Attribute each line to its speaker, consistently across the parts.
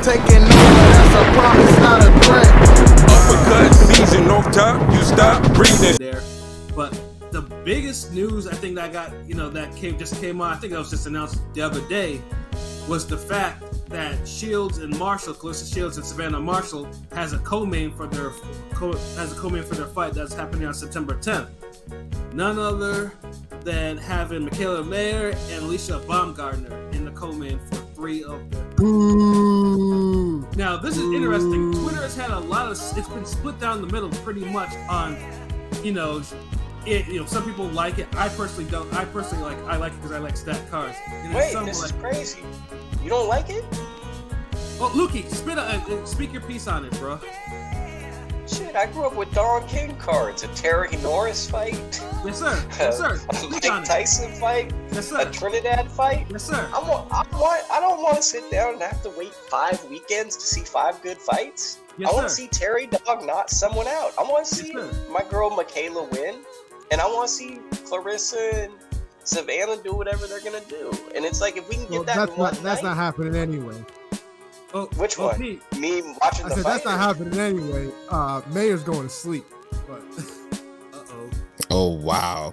Speaker 1: taking over, that's a promise, not a threat.
Speaker 2: Uppercut season off top, you stop breathing.
Speaker 3: There, but the biggest news I think that got that came on. I think that was just announced the other day, was the fact that Shields and Marshall, Claressa Shields and Savannah Marshall, has a co-main for their fight that's happening on September 10th. None other than having Mikaela Mayer-Alycia Baumgardner in the co-main for 3 of them. Now this is interesting. Twitter has had it's been split down the middle pretty much on, some people like it. I personally don't. I like it because I like stacked cards.
Speaker 4: Wait, this is crazy. You don't like it?
Speaker 3: Oh, Lukie, speak your piece on it, bro.
Speaker 4: Shit, I grew up with Don King cards. A Terry Norris fight.
Speaker 3: Yes, sir. Yes, sir.
Speaker 4: A Mike Tyson fight.
Speaker 3: Yes, sir.
Speaker 4: A Trinidad fight.
Speaker 3: Yes, sir.
Speaker 4: I don't want to sit down and have to wait 5 weekends to see 5 good fights.
Speaker 3: Yes,
Speaker 4: I want to
Speaker 3: sir.
Speaker 4: see Terry Dog knock someone out. I want to see my girl Mikaela win, and I want to see Claressa and Savannah do whatever they're gonna do. And it's like, if we can get
Speaker 5: that's not happening anyway.
Speaker 3: Oh,
Speaker 4: which one?
Speaker 3: Pete.
Speaker 4: Me watching the fight?
Speaker 5: That's not happening anyway. Mayer's going to sleep. But
Speaker 6: Oh wow.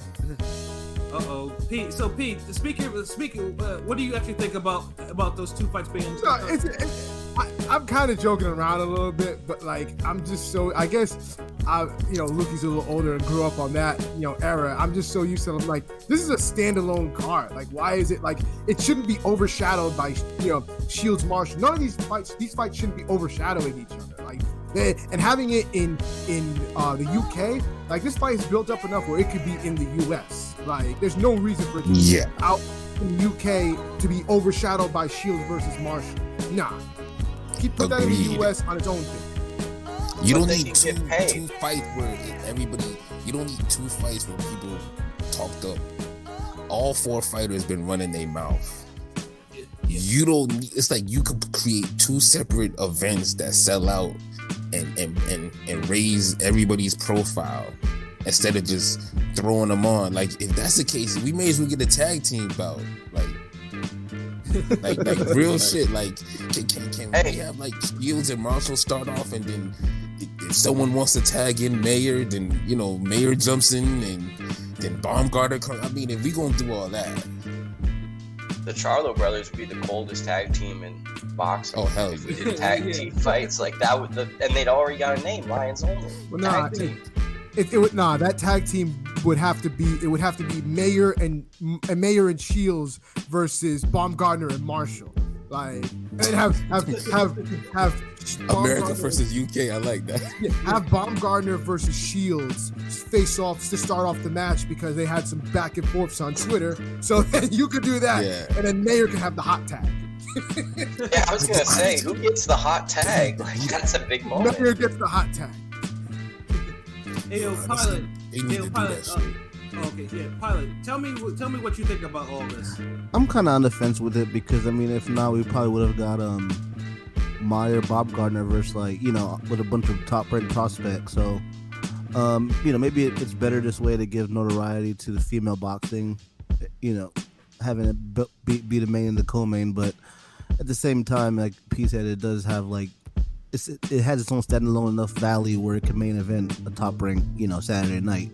Speaker 3: Pete. So Pete, speaking, what do you actually think about those 2 fights being?
Speaker 5: I'm kind of joking around a little bit, but I'm just so, I guess, Lukie's a little older and grew up on that, era. I'm just so used to, this is a standalone card. Why is it, it shouldn't be overshadowed by, Shields Marshall. None of these fights shouldn't be overshadowing each other. And having it in the UK, this fight is built up enough where it could be in the US. There's no reason for it to be out in the UK to be overshadowed by Shields versus Marshall. Nah. Put that in the US on its own thing.
Speaker 6: You don't need two fights where you don't need 2 fights where people talked up. All 4 fighters been running their mouth. You don't need, it's like you could create 2 separate events that sell out and raise everybody's profile instead of just throwing them on. If that's the case, we may as well get a tag team bout. Like real shit. Can we have Shields and Marshall start off, and then if someone wants to tag in Mayer, then Mayer jumps in, and then Baumgardner comes. I mean, if we gonna do all that,
Speaker 4: the Charlo brothers would be the coldest tag team in boxing.
Speaker 6: Oh hell,
Speaker 4: if we did tag team fights like that and they'd already got a name, Lions Only.
Speaker 5: Well, that tag team would have to be Mayer and Shields versus Baumgardner and Marshall. And have
Speaker 6: America versus UK. I like that.
Speaker 5: Have Baumgardner versus Shields face off to start off the match because they had some back and forths on Twitter. So then you could do that, and then Mayer could have the hot tag.
Speaker 4: Yeah, I was gonna say, who gets the hot tag? That's a big moment.
Speaker 5: Mayer gets the hot tag.
Speaker 3: Pilot. Pilot. Tell me what you think about all this.
Speaker 7: I'm kind of on the fence with it because if not, we probably would have got Mayer Baumgardner versus with a bunch of top-rated prospects. So maybe it's better this way to give notoriety to the female boxing. Having it be the main and the co-main, but at the same time, like P said, it does have it has its own standalone enough value where it can main event a top rank, Saturday night.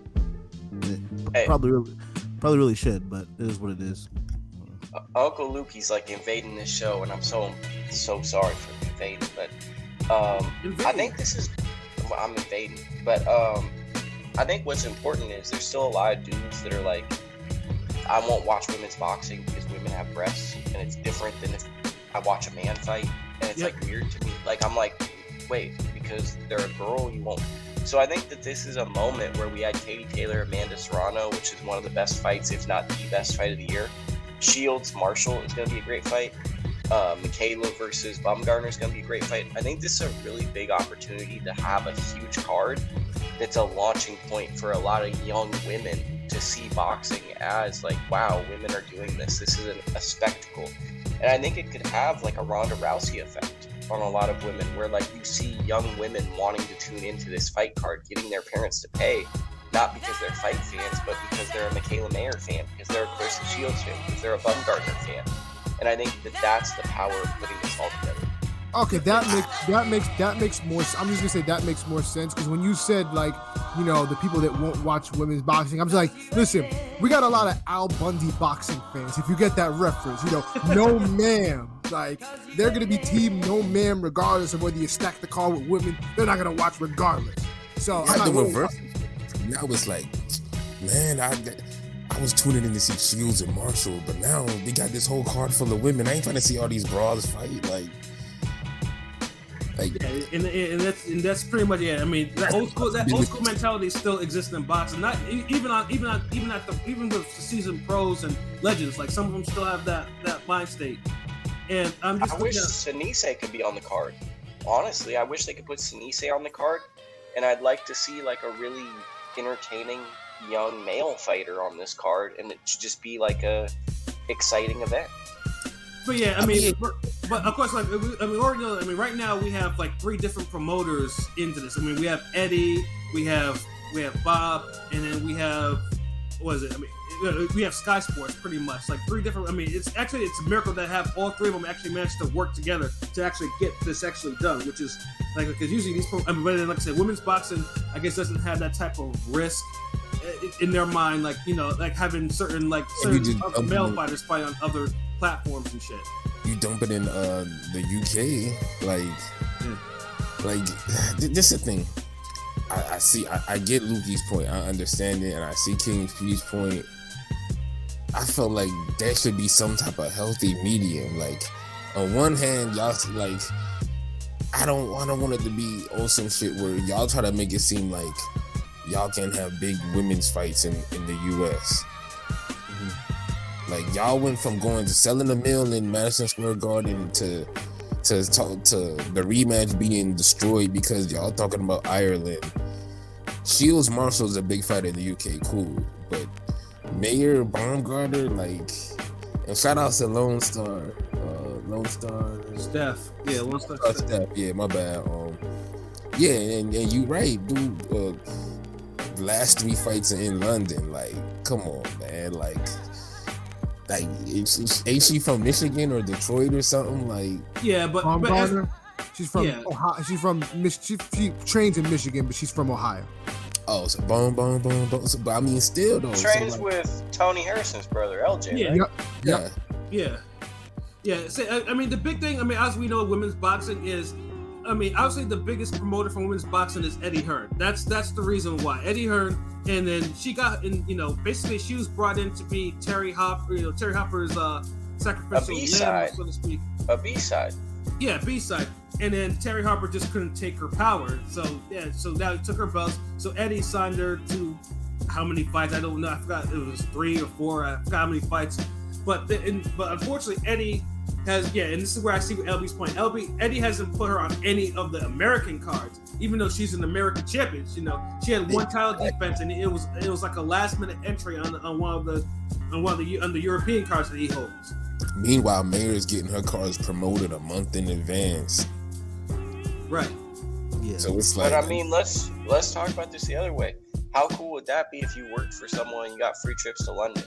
Speaker 7: Probably really should, but it is what it is.
Speaker 4: Uncle Lukie's invading this show, and I'm so sorry for invading, but I think this is I'm invading, but I think what's important is there's still a lot of dudes that are I won't watch women's boxing because women have breasts, and it's different than if I watch a man fight, and it's weird to me. I'm wait, because they're a girl, you won't. So I think that this is a moment where we had Katie Taylor, Amanda Serrano, which is one of the best fights, if not the best fight of the year. Shields Marshall is going to be a great fight. Mikaela versus Baumgardner is going to be a great fight. I think this is a really big opportunity to have a huge card that's a launching point for a lot of young women to see boxing as wow, women are doing this. This is a spectacle. And I think it could have a Ronda Rousey effect on a lot of women where you see young women wanting to tune into this fight card, getting their parents to pay, not because they're fight fans, but because they're a Mikaela Mayer fan, because they're a Claressa Shields fan, because they're a Baumgardner fan. And I think that that's the power of putting this all together.
Speaker 5: Okay, that makes more. I'm just gonna say that makes more sense because when you said like, you know, the people that won't watch women's boxing, I'm just like, listen, we got a lot of Al Bundy boxing fans. If you get that reference, you know, no ma'am, like they're gonna be team no ma'am regardless of whether you stack the car with women. They're not gonna watch regardless. So
Speaker 6: I had the reverse. I was like, man, I was tuning in to see Shields and Marshall, but now we got this whole card full of women. I ain't trying to see all these bras fight. Like,
Speaker 3: yeah, and that's pretty much I mean, that old school mentality still exists in boxing. Not even with seasoned pros and legends. Like some of them still have that mind state. And I
Speaker 4: wish Sinise could be on the card. Honestly, I wish they could put Sinise on the card, and I'd like to see like a really entertaining young male fighter on this card, and it should just be like a exciting event.
Speaker 3: But yeah, I mean, but of course, like right now we have like 3 different promoters into this. I mean, we have Eddie, we have Bob, and then we have we have Sky Sports, pretty much like 3 different. I mean, it's a miracle that have all 3 of them actually managed to work together to actually get this actually done, which is like because usually these. I mean, but then, like I said, women's boxing I guess doesn't have that type of risk in their mind, like, you know, like having certain other male fighters fight on other platforms and shit.
Speaker 6: You dump it in the UK, like this is the thing. I get Lukie's point. I understand it, and I see King P's point. I felt like there should be some type of healthy medium. Like, on one hand, y'all like, I don't want it to be some shit where y'all try to make it seem like y'all can have big women's fights in the US. Like, y'all went from going to selling a mill in Madison Square Garden to the rematch being destroyed because y'all talking about Ireland. Shields Marshall's a big fighter in the UK, cool, but Mayer Baumgardner, like, and shout out to Lone Star
Speaker 3: Steph, yeah, Lone Star
Speaker 6: Steph, yeah, my bad. Yeah, and you right, dude. The last 3 fights in London, like, come on, man, like ain't she from Michigan or Detroit or something? Like,
Speaker 3: yeah, but
Speaker 5: she's from Ohio. She trains in Michigan, but she's from Ohio.
Speaker 6: Oh, so boom. So, but I mean, still though.
Speaker 4: Trains
Speaker 6: so,
Speaker 4: with Tony Harrison's brother, LJ.
Speaker 3: Yeah,
Speaker 4: right?
Speaker 3: Yeah. So, I mean, the big thing. I mean, as we know, women's boxing is. I mean, obviously the biggest promoter for women's boxing is Eddie Hearn. That's the reason why Eddie Hearn. And then she got in. You know, basically she was brought in to be Terry Hopper. You know, Terry Hopper's sacrificial lamb, so to speak.
Speaker 4: A B-side.
Speaker 3: Yeah, B-side. And then Terry Harper just couldn't take her power. So now he took her belts. So Eddie signed her to how many fights? I don't know. I forgot. It was 3 or 4. I forgot how many fights. But unfortunately, Eddie has, and this is where I see LB's point. Eddie hasn't put her on any of the American cards, even though she's an American champion. You know, she had 1 title defense, and it was like a last minute entry on one of the European cards that he holds.
Speaker 6: Meanwhile, Mayer's getting her cards promoted a month in advance.
Speaker 3: Right.
Speaker 6: Yeah. So it's like.
Speaker 4: But I mean, let's talk about this the other way. How cool would that be if you worked for someone and you got free trips to London?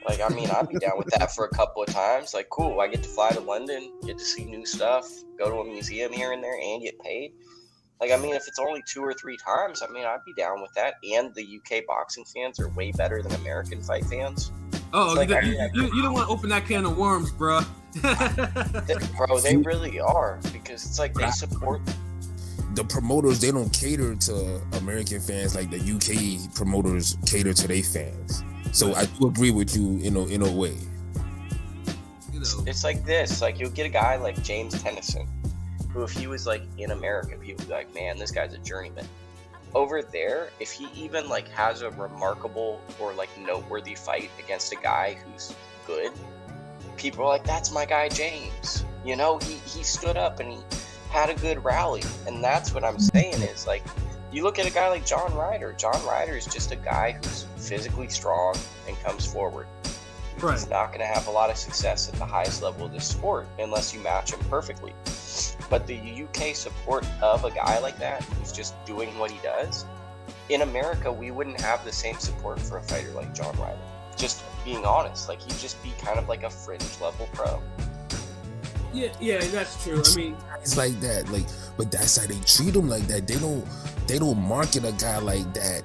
Speaker 4: Like, I mean, I'd be down with that for a couple of times. Like, cool, I get to fly to London, get to see new stuff, go to a museum here and there, and get paid. Like, I mean, if it's only 2 or 3 times, I mean, I'd be down with that. And the UK boxing fans are way better than American fight fans.
Speaker 3: Oh, like, you don't want to open that can of worms, bro.
Speaker 4: Bro, they really are, because it's like they support.
Speaker 6: The promoters, they don't cater to American fans like the UK promoters cater to their fans. So I do agree with you in a way.
Speaker 3: You know,
Speaker 4: it's like this. Like, you'll get a guy like James Tennyson, who, if he was like in America, people would be like, man, this guy's a journeyman. Over there, if he even like has a remarkable or like noteworthy fight against a guy who's good, people are like, that's my guy James. You know, he stood up and he had a good rally. And that's what I'm saying is, like, you look at a guy like John Ryder. John Ryder is just a guy who's physically strong and comes forward.
Speaker 3: Right.
Speaker 4: He's not going to have a lot of success at the highest level of this sport unless you match him perfectly. But the UK support of a guy like that who's just doing what he does, in America, we wouldn't have the same support for a fighter like John Ryder. Just being honest, like, he'd just be kind of like a fringe level pro.
Speaker 3: Yeah, that's true. I mean,
Speaker 6: it's like that, like, but that's how they treat him like that. They don't market a guy like that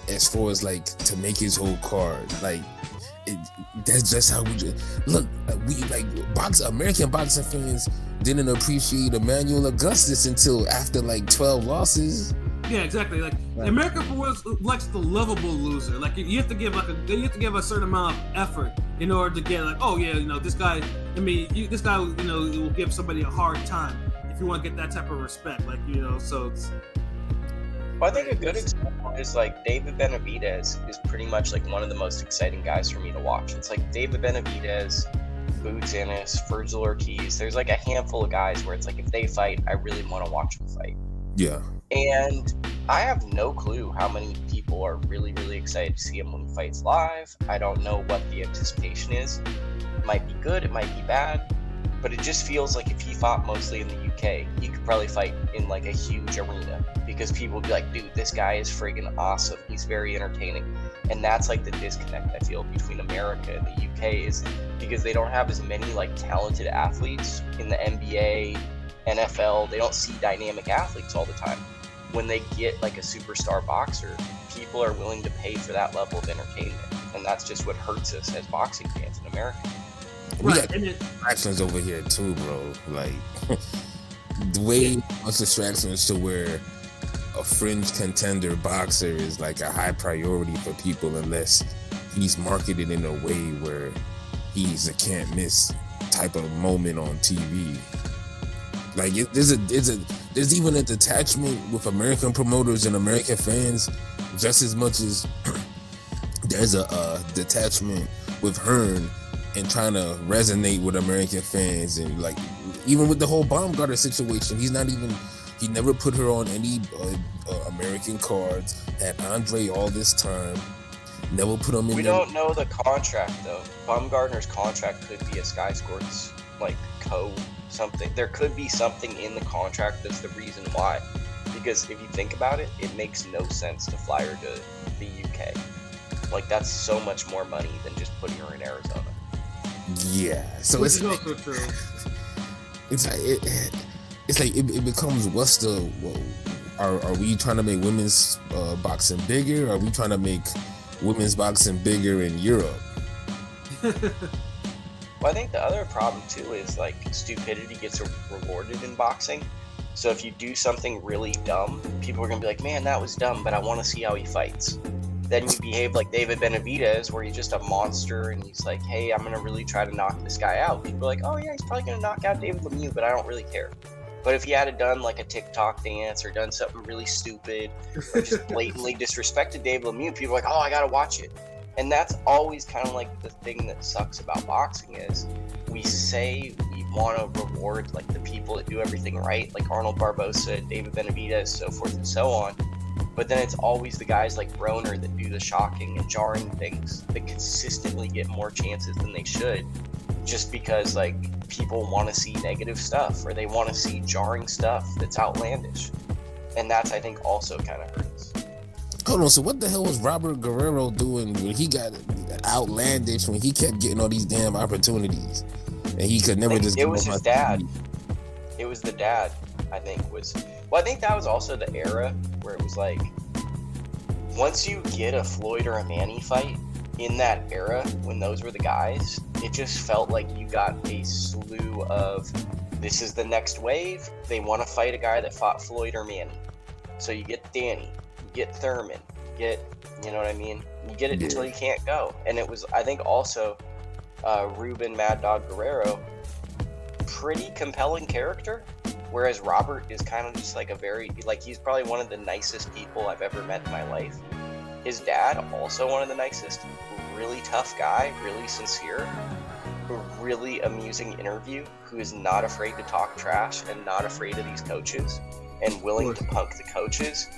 Speaker 6: as far as like to make his whole card. Like, that's just how we look. We like American boxing fans didn't appreciate Emmanuel Augustus until after like 12 losses.
Speaker 3: Yeah, exactly. Like America likes the lovable loser. Like you have to give a certain amount of effort in order to get like, oh yeah, this guy. I mean, this guy, will give somebody a hard time if you want to get that type of respect. Like so. It's,
Speaker 4: well, I think a good example is like David Benavidez is pretty much like one of the most exciting guys for me to watch. It's like David Benavidez, Boots Ennis, Virgil Ortiz. There's like a handful of guys where it's like if they fight, I really want to watch them fight.
Speaker 6: Yeah.
Speaker 4: And I have no clue how many people are really, really excited to see him when he fights live. I don't know what the anticipation is. It might be good, it might be bad, but it just feels like if he fought mostly in the UK, he could probably fight in like a huge arena because people would be like, dude, this guy is friggin' awesome. He's very entertaining. And that's like the disconnect I feel between America and the UK is because they don't have as many like talented athletes in the NBA, NFL. They don't see dynamic athletes all the time. When they get like a superstar boxer, people are willing to pay for that level of entertainment, and that's just what hurts us as boxing fans in America.
Speaker 6: We got distractions over here too, bro. Like way much distractions to where a fringe contender boxer is like a high priority for people unless he's marketed in a way where he's a can't miss type of moment on TV. Like there's even a detachment with American promoters and American fans just as much as there's a detachment with Hearn and trying to resonate with American fans. And like even with the whole Baumgardner situation, he never put her on any American cards, had Andre all this time, never put him in.
Speaker 4: We don't know the contract though. Baumgardner's contract could be a Sky Sports like something. There could be something in the contract that's the reason why. Because if you think about it, it makes no sense to fly her to the UK. Like that's so much more money than just putting her in Arizona.
Speaker 6: Yeah. So it's like, it becomes are we trying to make women's boxing bigger? Are we trying to make women's boxing bigger in Europe?
Speaker 4: Well, I think the other problem too is like stupidity gets rewarded in boxing. So if you do something really dumb, people are gonna be like, man, that was dumb, but I want to see how he fights. Then you behave like David Benavidez, where he's just a monster and he's like, hey, I'm gonna really try to knock this guy out. People are like, oh yeah, he's probably gonna knock out David Lemieux, but I don't really care. But if he had done like a TikTok dance or done something really stupid or just blatantly disrespected David Lemieux, people are like, oh, I gotta watch it. And that's always kind of like the thing that sucks about boxing is we say we want to reward like the people that do everything right, like Arnold Barbosa, David Benavidez, so forth and so on. But then it's always the guys like Broner that do the shocking and jarring things that consistently get more chances than they should, just because like people want to see negative stuff or they want to see jarring stuff that's outlandish. And that's, I think, also kind of hurts.
Speaker 6: Hold on, so what the hell was Robert Guerrero doing when he got outlandish, when he kept getting all these damn opportunities and he could never just...
Speaker 4: It was his dad. It was the dad, I think, was... Well, I think that was also the era where it was like, once you get a Floyd or a Manny fight in that era, when those were the guys, it just felt like you got a slew of, this is the next wave, they want to fight a guy that fought Floyd or Manny. So you get Danny, get Thurman, you know what I mean? You get it until you can't go. And it was, I think, also Ruben Mad Dog Guerrero, pretty compelling character, whereas Robert is kind of just like a very, like, he's probably one of the nicest people I've ever met in my life. His dad, also one of the nicest, really tough guy, really sincere, really amusing interview, who is not afraid to talk trash and not afraid of these coaches and willing to punk the coaches.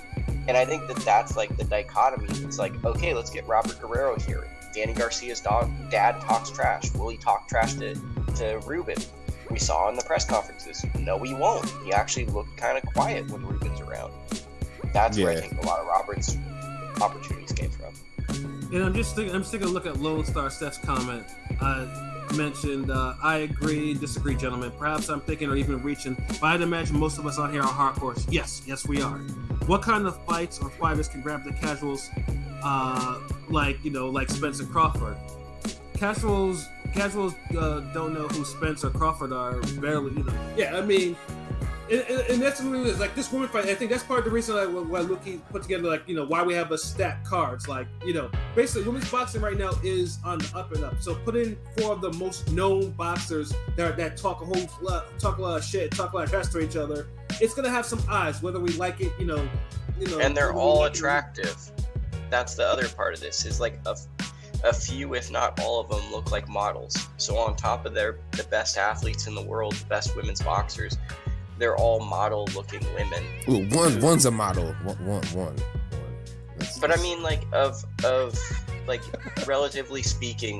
Speaker 4: And I think that that's like the dichotomy. It's like, okay, let's get Robert Guerrero here. Danny Garcia's dad talks trash. Will he talk trash to Ruben? We saw in the press conferences. No, he won't. He actually looked kind of quiet when Ruben's around. That's where I think a lot of Robert's opportunities came from.
Speaker 3: And I'm taking a look at Lone Star Steph's comment. Mentioned, I agree, disagree, gentlemen. Perhaps I'm thinking or even reaching, but I'd imagine most of us on here are hardcore. Yes, we are. What kind of fights or fighters can grab the casuals, like Spence and Crawford? Casuals don't know who Spence or Crawford are, barely, Yeah, I mean, and that's what it is. Like this woman fight, I think that's part of the reason why Lukie put together, why we have a stacked cards. Basically, women's boxing right now is on the up and up. So put in 4 of the most known boxers that talk a lot of shit, talk a lot of trash to each other. It's gonna have some eyes, whether we like it,
Speaker 4: And they're all attractive. That's the other part of this. Is like a few, if not all of them, look like models. So on top of the best athletes in the world, the best women's boxers, they're all model-looking women.
Speaker 6: Well, one's a model. One.
Speaker 4: But I mean, relatively speaking,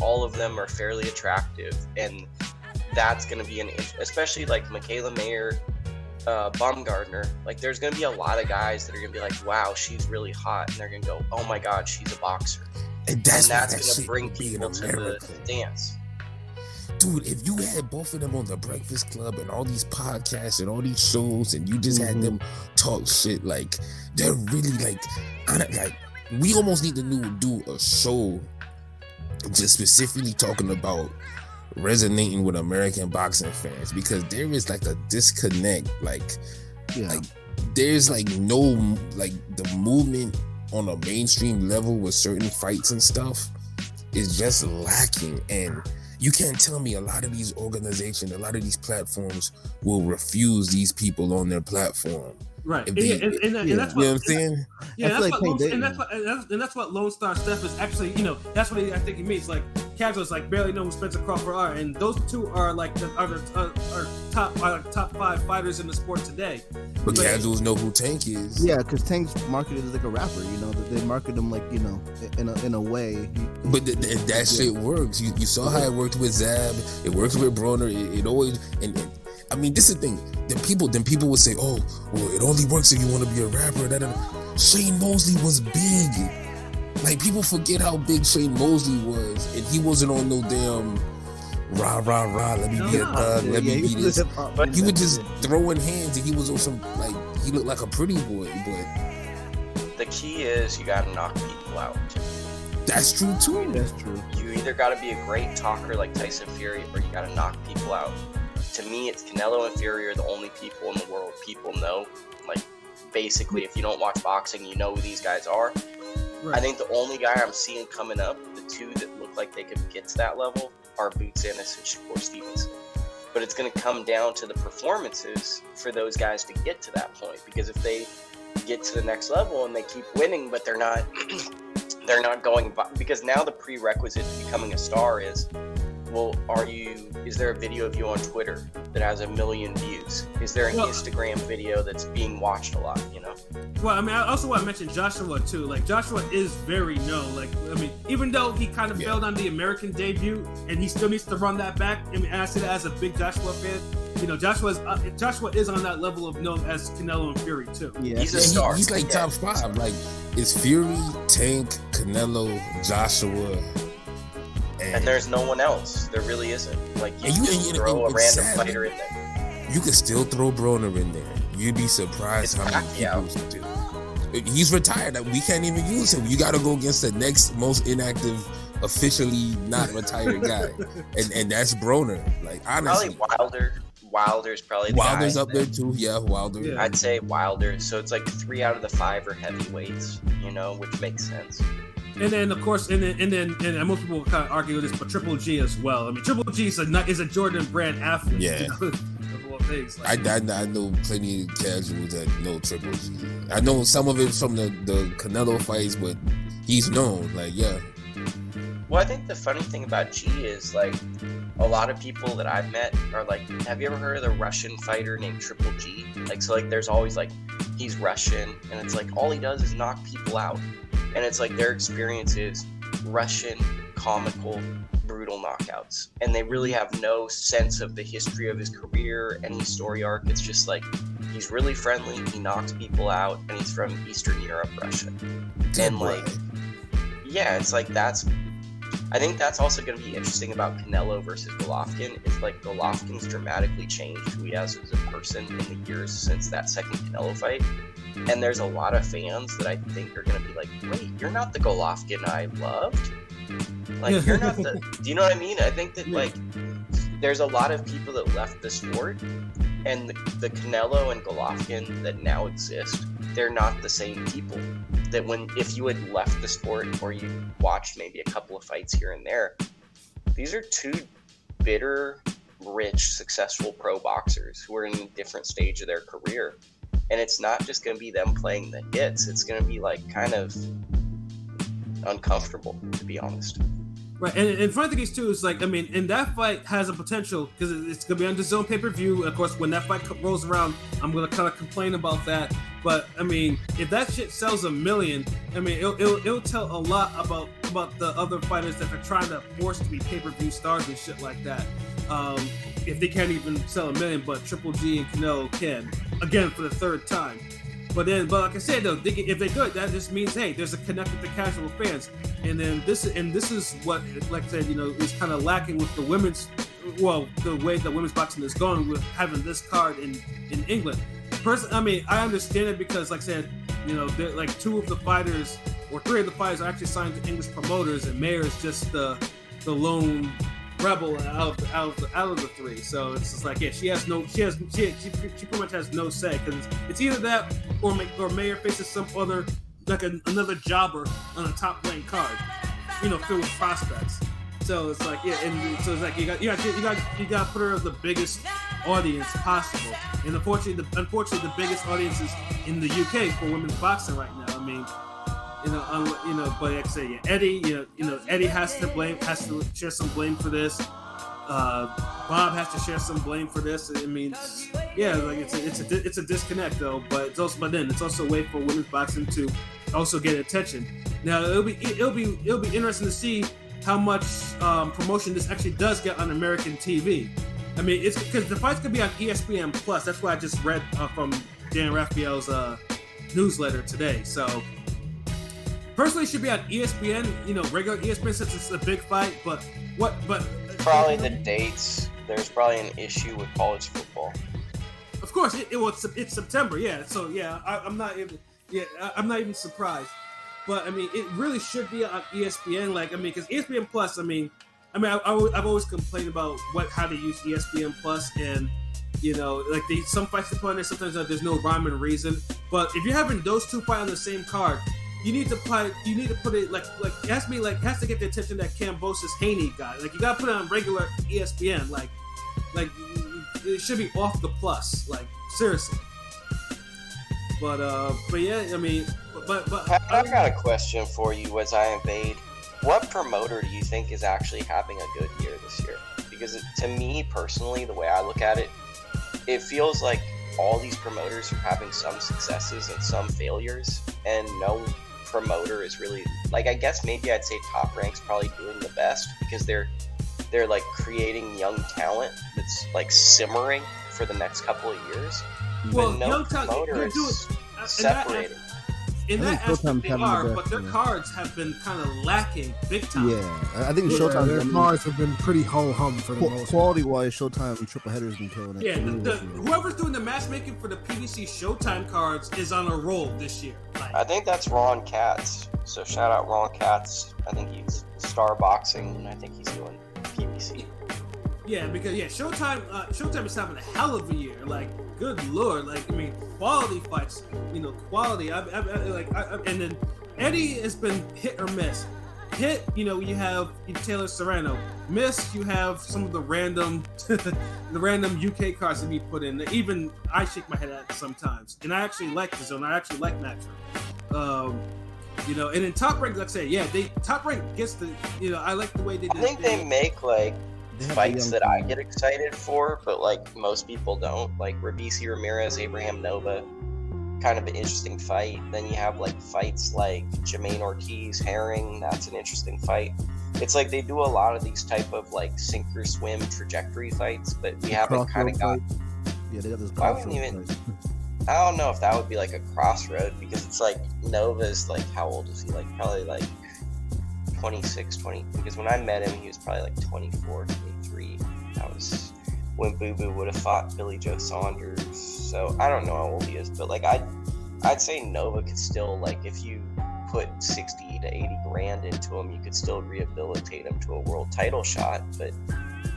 Speaker 4: all of them are fairly attractive, and that's gonna be especially Mikaela Mayer-Baumgardner. There's gonna be a lot of guys that are gonna be like, "Wow, she's really hot," and they're gonna go, "Oh my God, she's a boxer," and that's gonna bring people to the dance.
Speaker 6: Dude, if you had both of them on the Breakfast Club and all these podcasts and all these shows, and you just had them talk shit, they're really we almost need to do a show just specifically talking about resonating with American boxing fans, because there is a disconnect. There's no the movement on a mainstream level with certain fights and stuff is just lacking, and you can't tell me a lot of these organizations, a lot of these platforms will refuse these people on their platform.
Speaker 3: Right.
Speaker 6: And that's what I'm saying.
Speaker 3: Yeah, that's what Lone Star Steph is actually. That's what I think he means. Casuals barely know who Spencer Crawford are, and those two are top 5 fighters in the sport today.
Speaker 6: But casuals know who Tank is.
Speaker 7: Yeah, because Tank's marketed as a rapper. They market him in a way.
Speaker 6: But that shit works. You saw how it worked with Zab. It works with Broner. It always and I mean, this is the thing. Then people would say, "Oh, well, it only works if you want to be a rapper." Shane Mosley was big. People forget how big Shane Mosley was, and he wasn't on no damn rah. Let me be a thug. Let me be this. But he was just throwing hands, and he was on some he looked like a pretty boy. But
Speaker 4: the key is you gotta knock people out.
Speaker 6: That's true too.
Speaker 7: That's true.
Speaker 4: You either gotta be a great talker like Tyson Fury, or you gotta knock people out. To me, it's Canelo and Fury are the only people in the world people know. Basically, if you don't watch boxing, you know who these guys are. Right. I think the only guy I'm seeing coming up, the two that look like they could get to that level, are Boots Ennis and Shakur Stevenson. But it's going to come down to the performances for those guys to get to that point. Because if they get to the next level and they keep winning, but they're not going, because now the prerequisite to becoming a star is, well, is there a video of you on Twitter that has 1 million views? Is there an Instagram video that's being watched a lot,
Speaker 3: Well, I mean, I also want to mention Joshua too. Joshua is very known. Even though he kind of failed on the American debut, and he still needs to run that back. I mean, I say that as a big Joshua fan. Joshua is on that level of known as Canelo and Fury too.
Speaker 7: Yeah,
Speaker 4: he's a star.
Speaker 6: He's top 5. It's Fury, Tank, Canelo, Joshua.
Speaker 4: And there's no one else. There really isn't. You can throw a random fighter in there.
Speaker 6: You can still throw Broner in there. You'd be surprised how many people do. He's retired. We can't even use him. You got to go against the next most inactive, officially not retired guy, and that's Broner. Honestly,
Speaker 4: probably Wilder. Wilder's probably the
Speaker 6: Wilder's
Speaker 4: guy
Speaker 6: up there too. Yeah, Wilder.
Speaker 3: Yeah.
Speaker 4: I'd say Wilder. So it's 3 out of the 5 are heavyweights. Which makes sense.
Speaker 3: And then, of course, and most people will kind of argue with this, but Triple G as well. I mean, Triple G is a Jordan brand athlete.
Speaker 6: Yeah. I know plenty of casuals that know Triple G. I know some of it from the Canelo fights, but he's known.
Speaker 4: Well, I think the funny thing about G is a lot of people that I've met are have you ever heard of the Russian fighter named Triple G? There's always he's Russian, and it's all he does is knock people out. And it's their experience is Russian, comical, brutal knockouts. And they really have no sense of the history of his career, any story arc. It's just he's really friendly, he knocks people out, and he's from Eastern Europe, Russia. And yeah, it's like I think that's also going to be interesting about Canelo versus Golovkin. Is like Golovkin's dramatically changed who he is as a person in the years since that second Canelo fight. And there's a lot of fans that I think are going to be like, wait, you're not the Golovkin I loved? Like, you're not the... Do you know what I mean? I think that, like, there's a lot of people that left the sport, and the Canelo and Golovkin that now exist, they're not the same people. That if you had left the sport or you watched maybe a couple of fights here and there, these are two bitter, rich, successful pro boxers who are in a different stage of their career. And it's not just going to be them playing the hits. It's going to be like kind of uncomfortable, to be honest.
Speaker 3: Right, and funny thing is too is like, I mean, and that fight has a potential because it's gonna be on the Zone pay-per-view. Of course, when that fight rolls around, I'm gonna kind of complain about that. But I mean, if that shit sells 1 million, I mean, it'll tell a lot about the other fighters that are trying to force to be pay-per-view stars and shit like that. If they can't even sell 1 million, but Triple G and Canelo can again for the third time. But like I said though, if they could, that just means hey, there's a connect with the casual fans, and then this is what, like I said, is kind of lacking with the women's, well, the way that women's boxing is going with having this card in England. Personally, I mean, I understand it because, like I said, like 2 of the fighters or 3 of the fighters are actually signed to English promoters, and Mayer is just the lone rebel out of the 3. So it's just like, yeah, she pretty much has no say because it's either that or Mayer faces some other, like another jobber on a top ranked card, filled with prospects. So it's like, yeah, and so it's like you got to put her at the biggest audience possible, and unfortunately the biggest audience is in the UK for women's boxing right now. I mean, but like I say, yeah, Eddie, Eddie has to share some blame for this. Bob has to share some blame for this. I mean, yeah, like it's a disconnect though. But it's also a way for women's boxing to also get attention. Now it'll be interesting to see how much promotion this actually does get on American TV. I mean, it's because the fight's gonna be on ESPN Plus. That's what I just read from Dan Raphael's newsletter today. So. Personally, it should be on ESPN, regular ESPN since it's a big fight. But
Speaker 4: probably the dates. There's probably an issue with college football.
Speaker 3: Of course, it's September. Yeah, so yeah, I'm not even surprised. But I mean, it really should be on ESPN. Like, I mean, because ESPN Plus. I've always complained about how to use ESPN Plus, and like some fights to put on there. Sometimes there's no rhyme and reason. But if you're having those 2 fight on the same card. You need to put it like it has to get the attention that Kambosos Haney got. Like you gotta put it on regular ESPN. Like it should be off the plus. Like seriously. But yeah, I mean, but
Speaker 4: I got a question for you as I invade. What promoter do you think is actually having a good year this year? Because to me personally, the way I look at it, it feels like all these promoters are having some successes and some failures, and no promoter is really, like, I guess maybe I'd say Top Rank's probably doing the best because they're like creating young talent that's like simmering for the next couple of years.
Speaker 3: Well,
Speaker 4: but no promoter is separating.
Speaker 3: In that aspect they are, but their cards have been kind of lacking big time.
Speaker 7: Yeah, I think Showtime.
Speaker 5: Their cards have been pretty ho-hum for the most part.
Speaker 7: Quality-wise, Showtime and triple headers been killing it.
Speaker 3: Yeah, whoever's doing the matchmaking for the PBC Showtime cards is on a roll this year.
Speaker 4: I think that's Ron Katz. So shout out Ron Katz. I think he's Star Boxing, and I think he's doing PBC.
Speaker 3: Yeah, because Showtime is having a hell of a year. Like, good lord, like, I mean, quality fights, quality. And then Eddie has been hit or miss. Hit, you have Taylor Serrano. Miss, you have some of the random UK cards that he put in. Even I shake my head at sometimes. And I actually like the zone. I actually like Natural. And in Top Rank, like I say, yeah, Top Rank gets the, I like the way they did.
Speaker 4: I think they make like fights that I get excited for, but like most people don't. Like Rabisi Ramirez, Abraham Nova, kind of an interesting fight. Then you have like fights like Jermaine Ortiz, Herring. That's an interesting fight. It's like they do a lot of these type of like sink or swim trajectory fights, but we haven't kind of got.
Speaker 7: Yeah, they got this.
Speaker 4: I don't know if that would be like a crossroad because it's like Nova's like, how old is he? Like probably like 26, 20, because when I met him, he was probably like 24, 23. That was when Boo Boo would have fought Billy Joe Saunders. So I don't know how old he is, but like I'd say Nova could still, like, if you put 60 to 80 grand into him, you could still rehabilitate him to a world title shot. But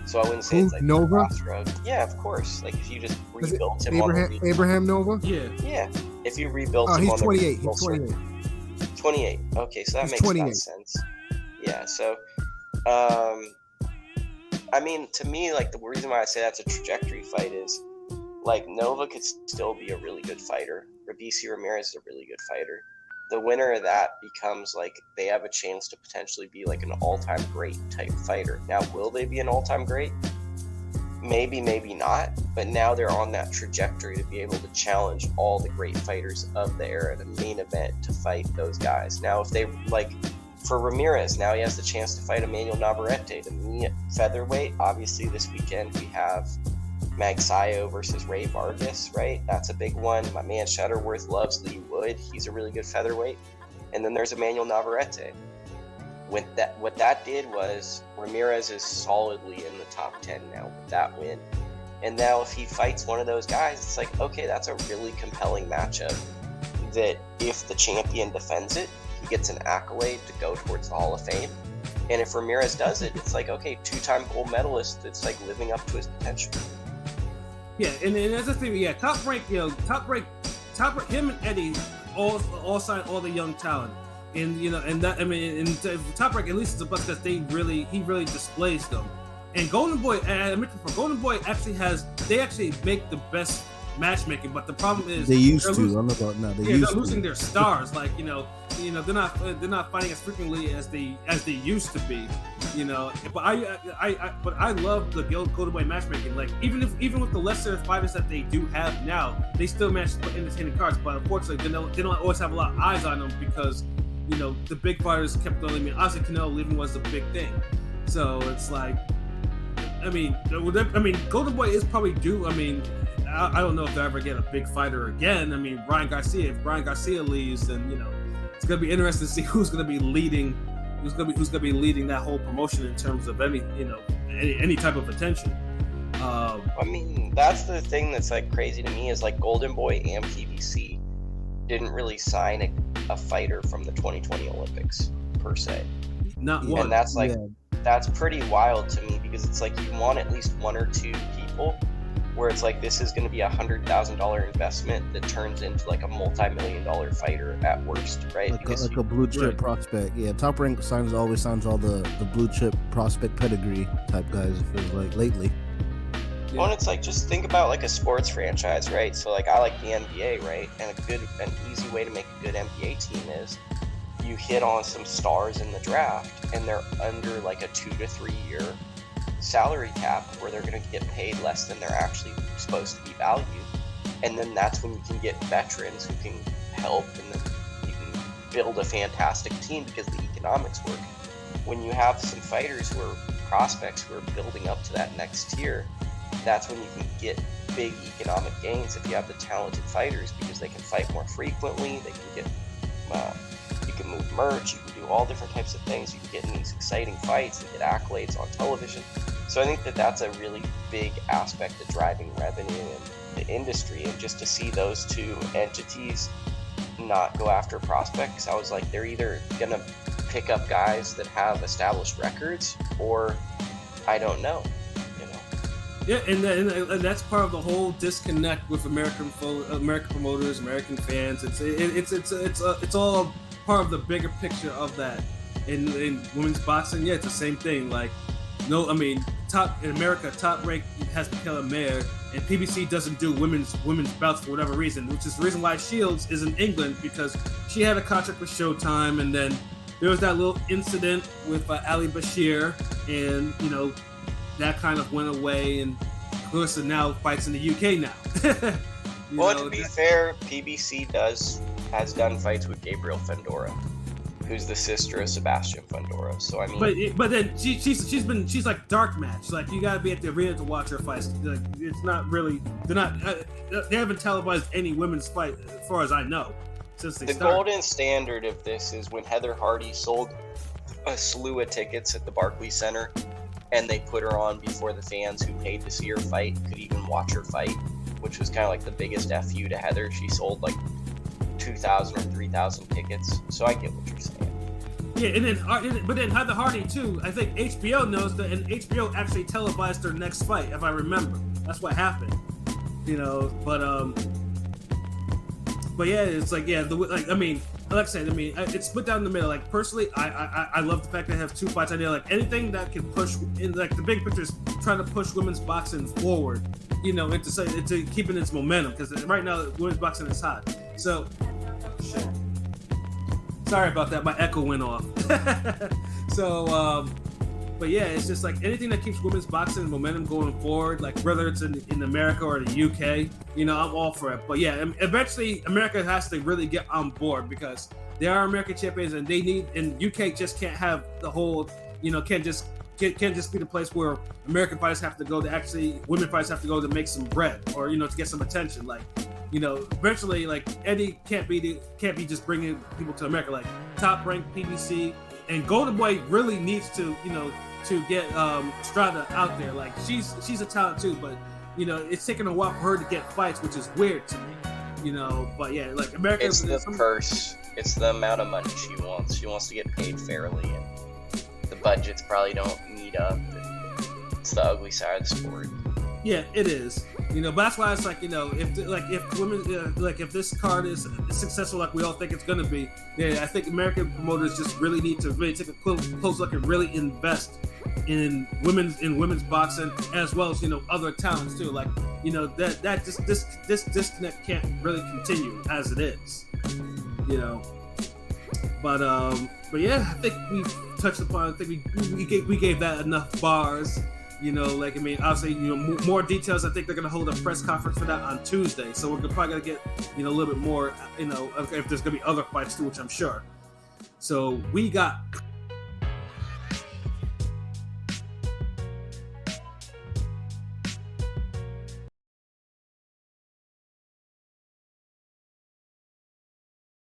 Speaker 4: so I wouldn't say it's like
Speaker 5: Nova.
Speaker 4: Yeah, of course. Like if you just
Speaker 5: Is it
Speaker 4: rebuilt him
Speaker 5: Abraham Nova.
Speaker 3: Yeah.
Speaker 4: If you rebuilt him
Speaker 5: he's
Speaker 4: on
Speaker 5: 28.
Speaker 4: the
Speaker 5: He's 28.
Speaker 4: 28. Okay, so that
Speaker 5: He's
Speaker 4: makes
Speaker 5: 28.
Speaker 4: sense. Yeah. So, I mean, to me, like the reason why I say that's a trajectory fight is, like, Nova could still be a really good fighter. Robeisy Ramirez is a really good fighter. The winner of that becomes, like, they have a chance to potentially be like an all-time great type fighter. Now, will they be an all-time great? Maybe, maybe not. But now they're on that trajectory to be able to challenge all the great fighters of the era, the main event, to fight those guys. Now, if they, like, for Ramirez, now he has the chance to fight Emmanuel Navarrete. To me, at featherweight, obviously this weekend we have Magsayo versus Ray Vargas, right? That's a big one. My man Shutterworth loves Lee Wood. He's a really good featherweight. And then there's Emmanuel Navarrete. What that did was Ramirez is solidly in the top 10 now with that win. And now if he fights one of those guys, it's like, okay, that's a really compelling matchup that if the champion defends it, he gets an accolade to go towards the Hall of Fame. And if Ramirez does it, it's like, okay, 2-time gold medalist that's like living up to his potential.
Speaker 3: Yeah, and that's the thing. Yeah, Top Rank, him and Eddie all signed all the young talent, and that, I mean, and Top Rank, at least it's a plus because he really displays them. And Golden Boy, and I mentioned before, Golden Boy they actually make the best matchmaking, but the problem is
Speaker 7: they used to. I don't know about now.
Speaker 3: They're losing their stars. Like they're not fighting as frequently as they used to be. But I love the Golden Boy matchmaking. Like even with the lesser fighters that they do have now, they still match entertaining cards. But unfortunately, they don't always have a lot of eyes on them because the big fighters kept going. I mean, obviously Canelo leaving was a big thing. So it's like, I mean, Golden Boy is probably due. I mean, I don't know if they'll ever get a big fighter again. I mean, Ryan Garcia. If Ryan Garcia leaves, then it's gonna be interesting to see who's gonna be leading that whole promotion in terms of any type of attention.
Speaker 4: I mean, that's the thing that's like crazy to me is like Golden Boy and PBC didn't really sign a fighter from the 2020 Olympics per se.
Speaker 3: Not one.
Speaker 4: And that's like that's pretty wild to me because it's like you want at least one or two people where it's like this is going to be $100,000 investment that turns into like a multi-million-dollar fighter at worst, right?
Speaker 7: Like a blue chip prospect. Yeah, Top Rank always signs all the blue chip prospect pedigree type guys. It feels like lately.
Speaker 4: Well, and it's like just think about like a sports franchise, right? So like I like the NBA, right? And an easy way to make a good NBA team is you hit on some stars in the draft, and they're under like a 2 to 3 year salary cap where they're going to get paid less than they're actually supposed to be valued, and then that's when you can get veterans who can help, and then you can build a fantastic team because the economics work. When you have some fighters who are prospects who are building up to that next tier, that's when you can get big economic gains if you have the talented fighters because they can fight more frequently, they can get you can move merch, you can do all different types of things, you can get in these exciting fights and get accolades on television. So I think that's a really big aspect of driving revenue in the industry, and just to see those two entities not go after prospects, I was like, they're either gonna pick up guys that have established records, or I don't know.
Speaker 3: Yeah, and that's part of the whole disconnect with American promoters, American fans. It's all part of the bigger picture of that. In women's boxing, yeah, it's the same thing. Like, no, I mean, in America, Top Rank has Mikaela Mayer, and PBC doesn't do women's bouts for whatever reason, which is the reason why Shields is in England, because she had a contract with Showtime, and then there was that little incident with Ali Bashir, and that kind of went away, and Claressa now fights in the UK now.
Speaker 4: To be fair, PBC has done fights with Gabriel Fundora, who's the sister of Sebastian Fundora. So I mean,
Speaker 3: but then she's like dark match. Like you gotta be at the arena to watch her fights. Like, it's not really they haven't televised any women's fight as far as I know since they started.
Speaker 4: The golden standard of this is when Heather Hardy sold a slew of tickets at the Barclays Center, and they put her on before the fans who paid to see her fight could even watch her fight, which was kind of like the biggest FU to Heather. She sold like 2,000 or 3,000 tickets, so I get what you're saying.
Speaker 3: Yeah, but then Heather Hardy too. I think HBO knows that, and HBO actually televised her next fight, if I remember. That's what happened, But yeah, it's like like I said, it's split down the middle. Like personally, I love the fact that I have 2 fights. I know like anything that can push in, like the big picture is trying to push women's boxing forward, into keeping its momentum, because right now women's boxing is hot. So, shit. Sorry about that. My echo went off. But yeah, it's just like anything that keeps women's boxing momentum going forward, like whether it's in America or the UK, I'm all for it. But yeah, eventually America has to really get on board, because they are American champions, and UK just can't have the whole, can't just be the place where American fighters have to go to actually, women fighters have to go to make some bread, or to get some attention. Like, eventually, like Eddie can't be just bringing people to America. Like Top Rank, PBC, and Golden Boy really needs to get Strada out there. Like she's a talent too, but it's taking a while for her to get fights, which is weird to me. But yeah, like America.
Speaker 4: It's the purse. It's the amount of money she wants. She wants to get paid fairly, and the budgets probably don't meet up. It's the ugly side of the sport.
Speaker 3: Yeah, it is. But that's why it's like, if women, if this card is successful like we all think it's going to be, I think American promoters just really need to really take a close look and really invest in women's boxing, as well as other talents too. Like this disconnect can't really continue as it is. But yeah, I think we touched upon. I think we gave that enough bars. Obviously, more details. I think they're gonna hold a press conference for that on Tuesday. So we're probably gonna get, a little bit more, if there's gonna be other fights too, which I'm sure. So we got